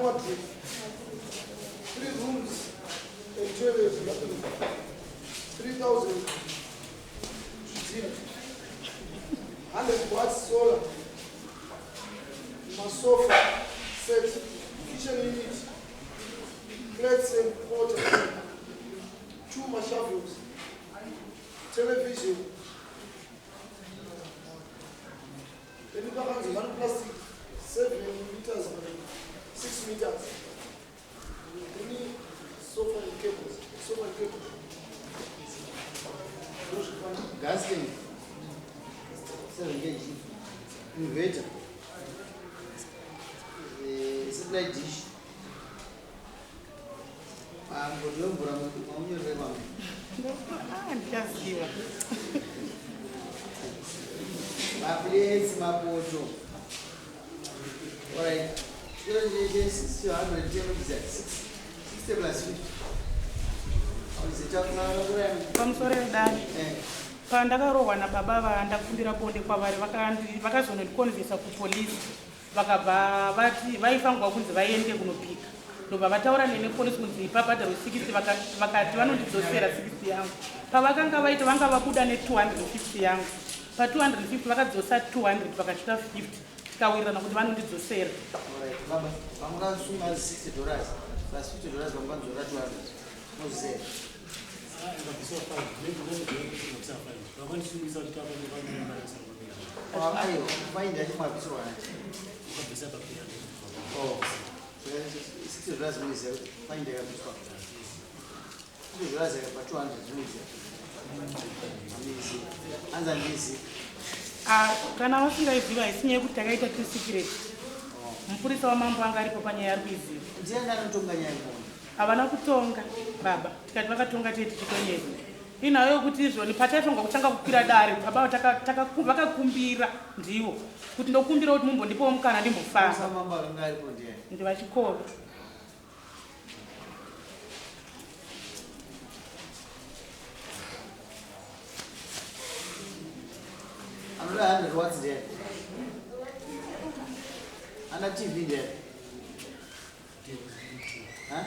wardrobe, 3 rooms and toilet, 3,000. 100 watts solar, my sofa set, kitchen unit, plates and water, 2 shovels, television. Then you have 1 plastic, 7 meters, 6 meters. Any sofa and cables, Gas tank. 7 kg. Inverter. Supply dish. Plates, mapoto. Alright. 60 plus 50. Pandakarohwa nababa vandakufundira bonde kwavari vakazondikonvhesa kupolisi vakabva vati vaifangwa kunzi vaende kunopika ndobva vataura nepolisi kunzi ipabhadharwe 60 vakati vanondidzosera 60 yangu pavakanga vaita vanga vabuda ne250 yangu pa250 vakadzosa 200 vakachita 50 tikawirirana kuti vanondidzosera $60 plus $50 vambanzora 200 nozera find that my $60 means find $200 kana vasingaiziva isinyaya kuti takaita tisecret mupurisa wamambo anga aripo panyaya ari kuiziva havana kutonga baba tikati vakatonga tiye tichitonyeza inayo yokuti izvoni pataifanga kutanga kukwira dare baba vakakumbira ndivo kuti ndokumbira kuti mumbondipawo mukana ndimbofamba ndivachikova Another 100 watts there. And a TV there. Huh?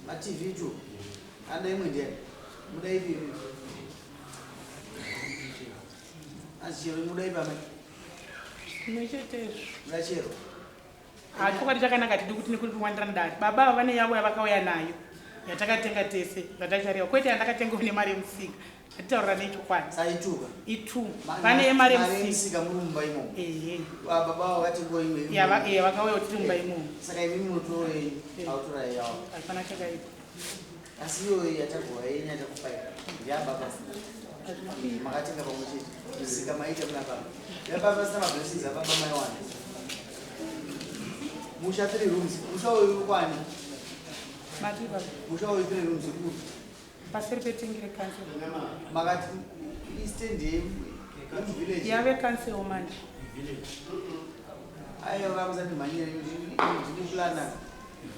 A TV too. And then there. Maybe. And she will move by me. Rachel. Hakukati chakanaka tidi kuti nekuri kuwandira ndari baba vane yavo yavakauya nayo yatakatenga tese zvatachariwa kwete yandakatenga une mari yemusika atitaurira nechokwadi saituka itu pane yemari yemusika muri mumba imomo baba vavo vatingo imwe vakauya kuti tiri mumba imomo saka imi munotorei autora yawo hapana chakaipa asi iyo yatagova yenyu yatakufaira yababa makatenga pamwe chete musika maita muna baba yababa sina mablessings ababa maiwana musha 3 rooms musha uyu kwani matiba musha uyu 3 rooms kuti paseri petengere cancel makati eastern day village yave cancel manje ayo vakusati manyire ndini plana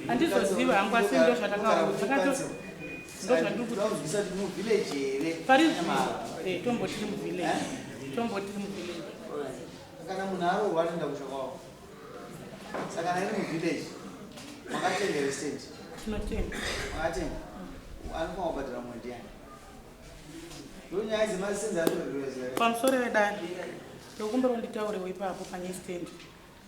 andizoziva hangu asi ndo zvatakauzvakatozvisa kuti muvillage here pari tombotiri muvillage kana munhu arohwa anoenda kushakawo saka nairi muvillage makatenga restent tinotenga makatenga anofanwa kubhadhira mwendiyani ndonyaya dzemasenza atorerezera pamusoro vedani ndokumbira nditaurewo ipapo panye stand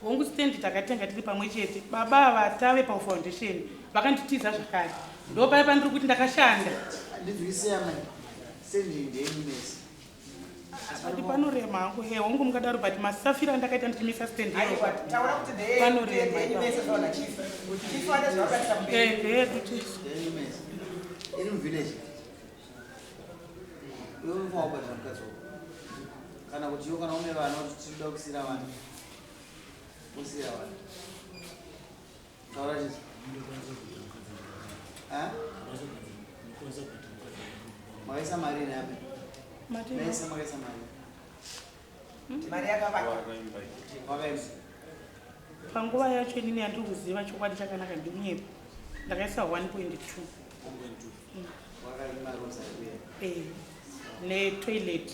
hongu stand takatenga tiri pamwe chete baba vatave pafoundation vakanditiza zvakare ndo paipa ndiri kuti ndakashanda handizwisiyamai stand ndeminesi ati panorema hangu he hongu mukadaro but masafira ndakaita ndichimisa stand panorema iri muvillage iwe unofanwa kubhadhira mukadzi wako kana kuti iwo kana une vana kuti tirida kusiyira vana kusiyira vana taura chizi makaisa mari inape maisa makaisa mari wakaima panguva yacho inini yandiri kuziva chokwadi chakanaka ndimunyepo ndakaisa 1.2 netoilet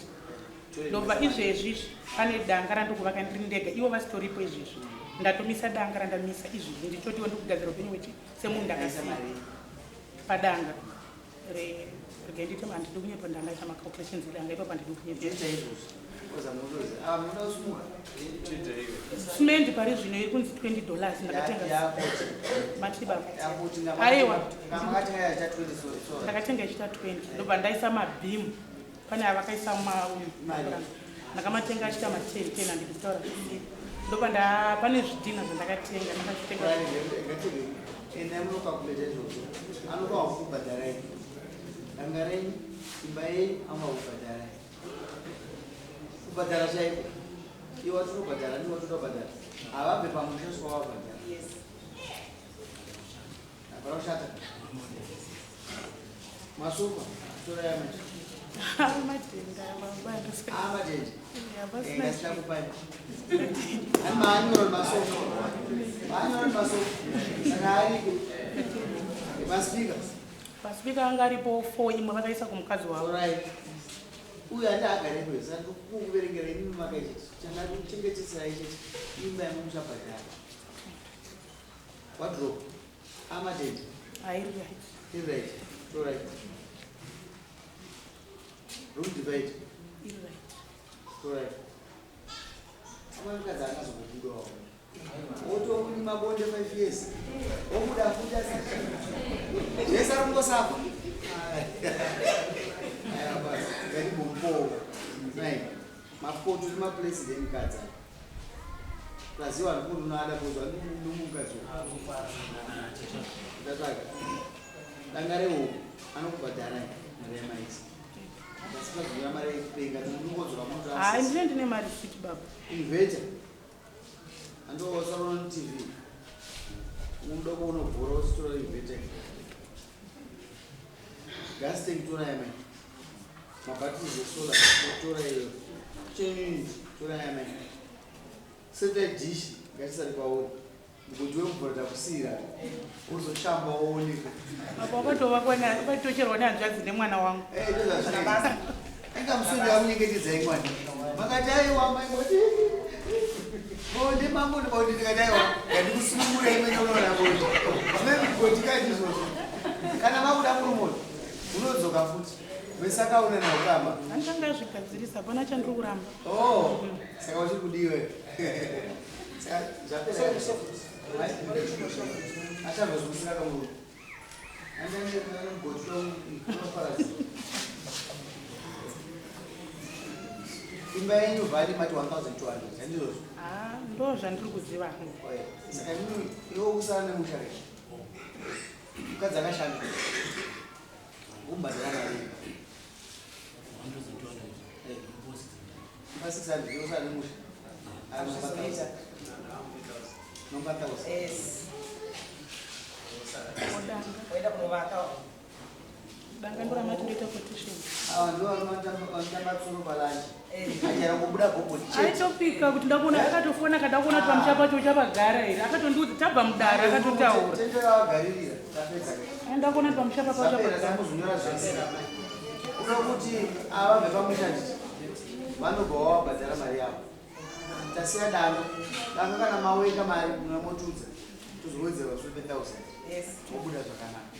ndobva izvezvi pane danga randikuvaka ndiri ndega ivo vasitoripo izvezvi ndatomisa danga randamisa izvizvi ndichotiwo ndikugadzira upenyu wechi semunhu ndakasiya padanga rege nditi handidi kunyepa ndangaita macalculations danga ipapo handidi kunyepa simendi pari zvino iri kunzi $20 ndakatenga machibaba aiwa ndakatenga ichita 20 ndobva ndaisa mabhimu pane avakaisa ndakamatenga achita ma10 handidi kutaura ndobva pane zvidhina zvandakatenga kubhadhara chaiko iwa tinobhadhara niwa tinobhadhara havabve pamusha swa wabhadhara apara kushata masofa tora yamacha amatende ngasina kupai ani maanyorol masofa saka ariko maspika anga aripo 4 imwe vakaisa kumukadzi wavo uyu handi agarepo sandikukuverengera inimi makaititi chandakuchengetesai chete imba yamumushabhadhara wadrop amatende iririt torit room divide torit amwe mukadzi akazokubudawo otokuni mabonde 5 years obuda futa jesa rungosafa gari mumpo nai mapoto nemapresident kadza plaziwa nkundu unoada kuzwa ndumukadzo ndataka dangarewo anokubhadhara mari yamaisi ndasipazuya mari yekupenga ndinongodzora moto hai ndine ndine mari siti baba inverter andosarona tv umudoko unobhora usitora inverter gas tank tora yamai mabatteries esola tora iyo chenini tora yamai satellite dish ngatisari kwauri mugodi wemvura takusiyira uzoshamba wooneka apo vakatocherwa nehanzvadzi nemwana wangu inga musori yamunyengetedzai mwana makati aiwa maingoti bonde mambondi bonde ndikati aiwa ngandikusunungura imenyonoona bonde zvinezvigoti kaiti izvozvo kana makuda kurumoni unodzoka futi mesaka una naukamba andanga zvigadzirisa hapana chandiri kuramba saka uchiri kudiwe achabvozvimusira kamuru andanegotinoparadzi imba yenyu vhari mati 1200 handizvozvo ndo zvandiri kuziva saka iwo usara nemushaka mukadzi akashanda umbadzira mari imba 600 usara nemusha nomba 1000 danga ndoramati ndoita quotation ndo vanotamba tsoro palanji achara kubuda gogoti aitopika kuti ndakuona akatofona kada kuona kuti pamusha pacho uchapagara here akatondiudza tabva mudara akatotaura tenderavagaririra tapedza ndakuona kuti pamusha papachapedzamuzunyora zvese uno kuti avabve pamusha nditi vanobva wawabhadhara mari yavo tasiya danga kana maweka mari munamotudza tozowedzerwa 7,000 mobuda zvakanaka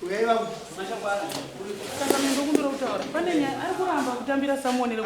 uyaiva saka munhu ndokundora kutaura pane nyaya ari kuramba kutambira samuonero